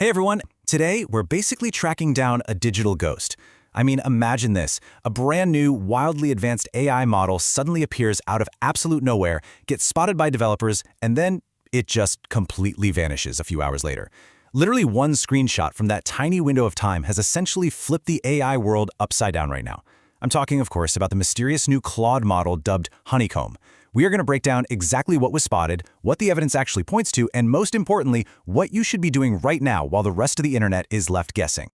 Hey everyone! Today, we're basically tracking down a digital ghost. I mean, imagine this. A brand new, wildly advanced AI model suddenly appears out of absolute nowhere, gets spotted by developers, and then it just completely vanishes a few hours later. Literally one screenshot from that tiny window of time has essentially flipped the AI world upside down right now. I'm talking, of course, about the mysterious new Claude model dubbed Honeycomb. We are going to break down exactly what was spotted, what the evidence actually points to, and most importantly, what you should be doing right now while the rest of the internet is left guessing.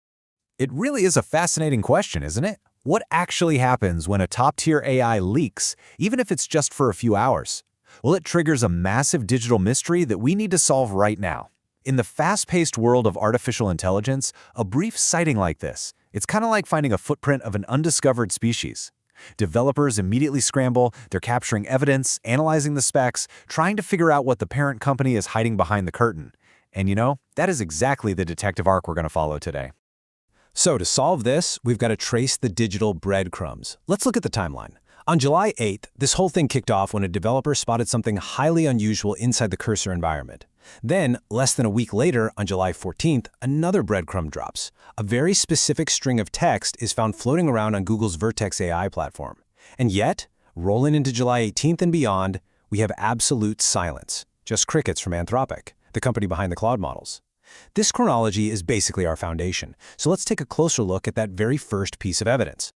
It really is a fascinating question, isn't it? What actually happens when a top-tier AI leaks, even if it's just for a few hours? Well, it triggers a massive digital mystery that we need to solve right now. In the fast-paced world of artificial intelligence, a brief sighting like this, it's kind of like finding a footprint of an undiscovered species. Developers immediately scramble, they're capturing evidence, analyzing the specs, trying to figure out what the parent company is hiding behind the curtain. And that is exactly the detective arc we're going to follow today. So to solve this, we've got to trace the digital breadcrumbs. Let's look at the timeline. On July 8th, this whole thing kicked off when a developer spotted something highly unusual inside the cursor environment. Then, less than a week later, on July 14th, another breadcrumb drops. A very specific string of text is found floating around on Google's Vertex AI platform. And yet, rolling into July 18th and beyond, we have absolute silence. Just crickets from Anthropic, the company behind the Claude models. This chronology is basically our foundation, so let's take a closer look at that very first piece of evidence.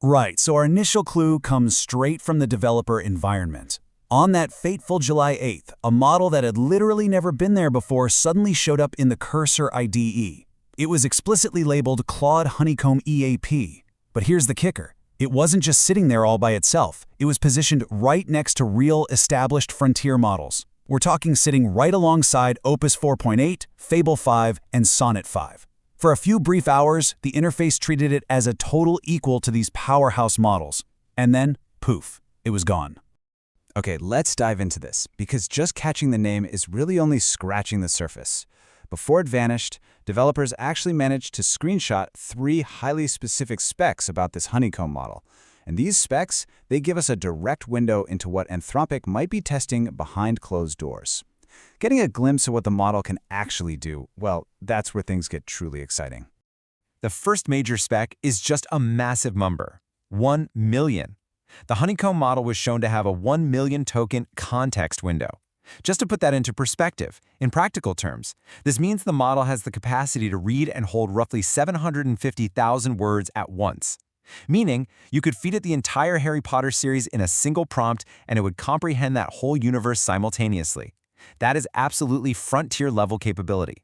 Right, so our initial clue comes straight from the developer environment. On that fateful July 8th, a model that had literally never been there before suddenly showed up in the cursor IDE. It was explicitly labeled Claude Honeycomb EAP. But here's the kicker. It wasn't just sitting there all by itself. It was positioned right next to real, established frontier models. We're talking sitting right alongside Opus 4.8, Fable 5, and Sonnet 5. For a few brief hours, the interface treated it as a total equal to these powerhouse models. And then, poof, it was gone. Okay, let's dive into this, because just catching the name is really only scratching the surface. Before it vanished, developers actually managed to screenshot 3 highly specific specs about this Honeycomb model. And these specs, they give us a direct window into what Anthropic might be testing behind closed doors. Getting a glimpse of what the model can actually do, well, that's where things get truly exciting. The first major spec is just a massive number, 1 million. The Honeycomb model was shown to have a 1 million token context window. Just to put that into perspective, in practical terms, this means the model has the capacity to read and hold roughly 750,000 words at once. Meaning, you could feed it the entire Harry Potter series in a single prompt and it would comprehend that whole universe simultaneously. That is absolutely frontier-level capability.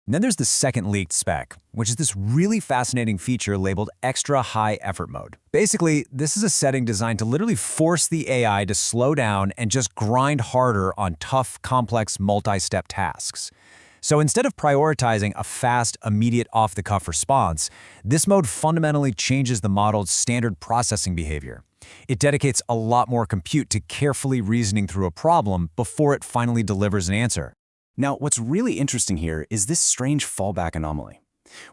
And then there's the second leaked spec, which is this really fascinating feature labeled Extra High Effort Mode. Basically, this is a setting designed to literally force the AI to slow down and just grind harder on tough, complex, multi-step tasks. So instead of prioritizing a fast, immediate, off-the-cuff response, this mode fundamentally changes the model's standard processing behavior. It dedicates a lot more compute to carefully reasoning through a problem before it finally delivers an answer. Now, what's really interesting here is this strange fallback anomaly.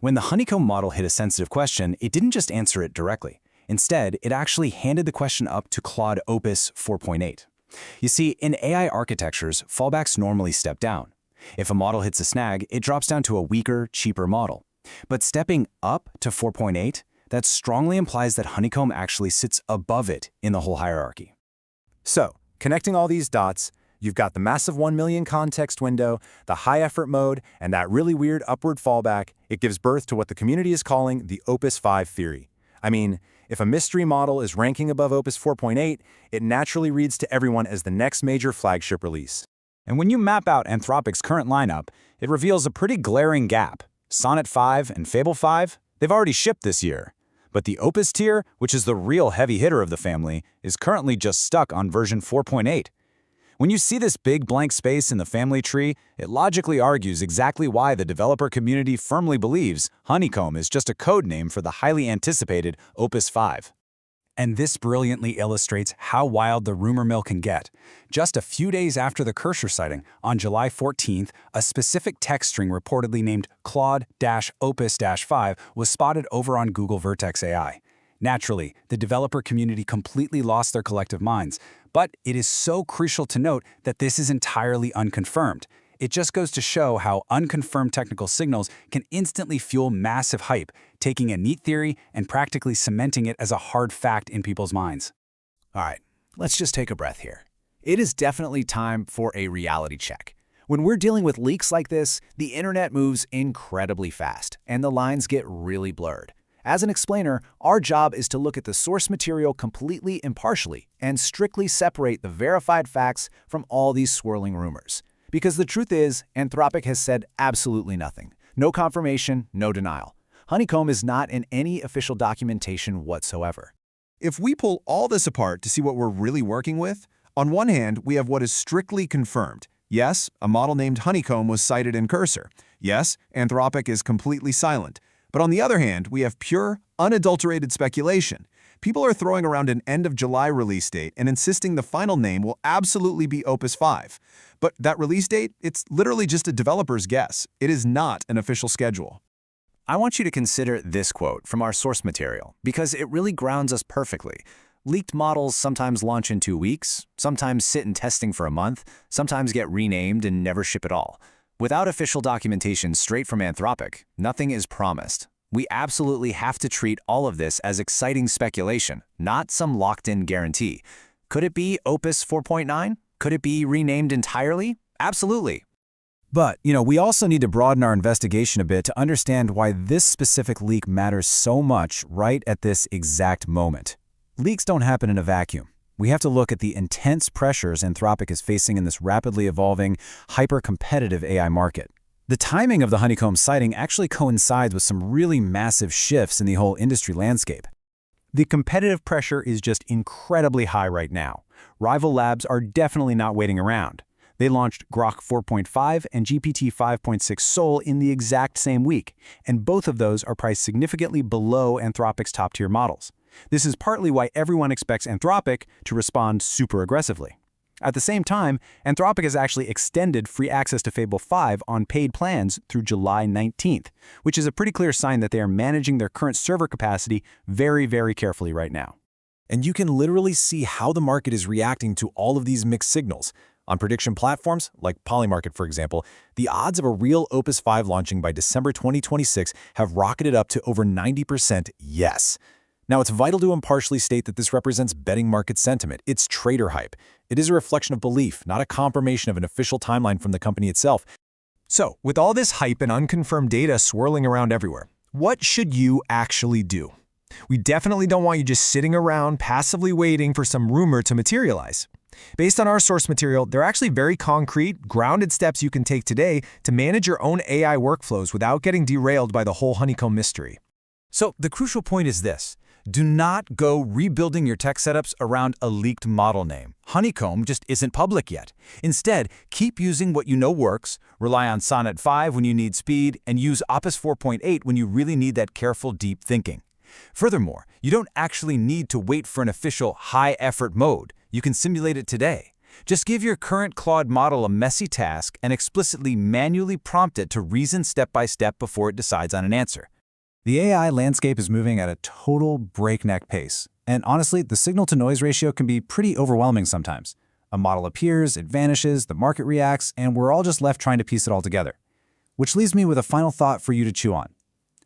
When the Honeycomb model hit a sensitive question, it didn't just answer it directly. Instead, it actually handed the question up to Claude Opus 4.8. You see, in AI architectures, fallbacks normally step down. If a model hits a snag, it drops down to a weaker, cheaper model. But stepping up to 4.8, that strongly implies that Honeycomb actually sits above it in the whole hierarchy. So, connecting all these dots, you've got the massive 1 million context window, the high effort mode, and that really weird upward fallback. It gives birth to what the community is calling the Opus 5 theory. I mean, if a mystery model is ranking above Opus 4.8, it naturally reads to everyone as the next major flagship release. And when you map out Anthropic's current lineup, it reveals a pretty glaring gap. Sonnet 5 and Fable 5, they've already shipped this year. But the Opus tier, which is the real heavy hitter of the family, is currently just stuck on version 4.8. When you see this big blank space in the family tree, it logically argues exactly why the developer community firmly believes Honeycomb is just a code name for the highly anticipated Opus 5. And this brilliantly illustrates how wild the rumor mill can get. Just a few days after the cursor sighting, on July 14th, a specific text string reportedly named Claude-Opus-5 was spotted over on Google Vertex AI. Naturally, the developer community completely lost their collective minds, but it is so crucial to note that this is entirely unconfirmed. It just goes to show how unconfirmed technical signals can instantly fuel massive hype, taking a neat theory and practically cementing it as a hard fact in people's minds. All right, let's just take a breath here. It is definitely time for a reality check. When we're dealing with leaks like this, the internet moves incredibly fast, and the lines get really blurred. As an explainer, our job is to look at the source material completely impartially and strictly separate the verified facts from all these swirling rumors. Because the truth is, Anthropic has said absolutely nothing. No confirmation, no denial. Honeycomb is not in any official documentation whatsoever. If we pull all this apart to see what we're really working with, on one hand, we have what is strictly confirmed. Yes, a model named Honeycomb was cited in Cursor. Yes, Anthropic is completely silent. But on the other hand, we have pure, unadulterated speculation. People are throwing around an end-of-July release date and insisting the final name will absolutely be Opus 5. But that release date, it's literally just a developer's guess. It is not an official schedule. I want you to consider this quote from our source material because it really grounds us perfectly. Leaked models sometimes launch in 2 weeks, sometimes sit in testing for a month, sometimes get renamed and never ship at all. Without official documentation straight from Anthropic, nothing is promised. We absolutely have to treat all of this as exciting speculation, not some locked-in guarantee. Could it be Opus 4.9? Could it be renamed entirely? Absolutely. But, we also need to broaden our investigation a bit to understand why this specific leak matters so much right at this exact moment. Leaks don't happen in a vacuum. We have to look at the intense pressures Anthropic is facing in this rapidly evolving, hyper-competitive AI market. The timing of the Honeycomb sighting actually coincides with some really massive shifts in the whole industry landscape. The competitive pressure is just incredibly high right now. Rival labs are definitely not waiting around. They launched Grok 4.5 and GPT 5.6 Sol in the exact same week, and both of those are priced significantly below Anthropic's top-tier models. This is partly why everyone expects Anthropic to respond super aggressively. At the same time, Anthropic has actually extended free access to Fable 5 on paid plans through July 19th, which is a pretty clear sign that they are managing their current server capacity very, very carefully right now. And you can literally see how the market is reacting to all of these mixed signals. On prediction platforms, like Polymarket for example, the odds of a real Opus 5 launching by December 2026 have rocketed up to over 90% yes. Now, it's vital to impartially state that this represents betting market sentiment. It's trader hype. It is a reflection of belief, not a confirmation of an official timeline from the company itself. So, with all this hype and unconfirmed data swirling around everywhere, what should you actually do? We definitely don't want you just sitting around passively waiting for some rumor to materialize. Based on our source material, there are actually very concrete, grounded steps you can take today to manage your own AI workflows without getting derailed by the whole Honeycomb mystery. So the crucial point is this. Do not go rebuilding your tech setups around a leaked model name. Honeycomb just isn't public yet. Instead, keep using what you know works, rely on Sonnet 5 when you need speed, and use Opus 4.8 when you really need that careful, deep thinking. Furthermore, you don't actually need to wait for an official high-effort mode. You can simulate it today. Just give your current Claude model a messy task and explicitly manually prompt it to reason step by step before it decides on an answer. The AI landscape is moving at a total breakneck pace, and honestly, the signal-to-noise ratio can be pretty overwhelming sometimes. A model appears, it vanishes, the market reacts, and we're all just left trying to piece it all together. Which leaves me with a final thought for you to chew on.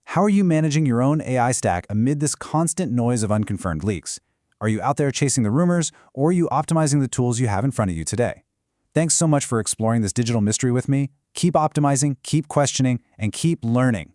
How are you managing your own AI stack amid this constant noise of unconfirmed leaks? Are you out there chasing the rumors, or are you optimizing the tools you have in front of you today? Thanks so much for exploring this digital mystery with me. Keep optimizing, keep questioning, and keep learning.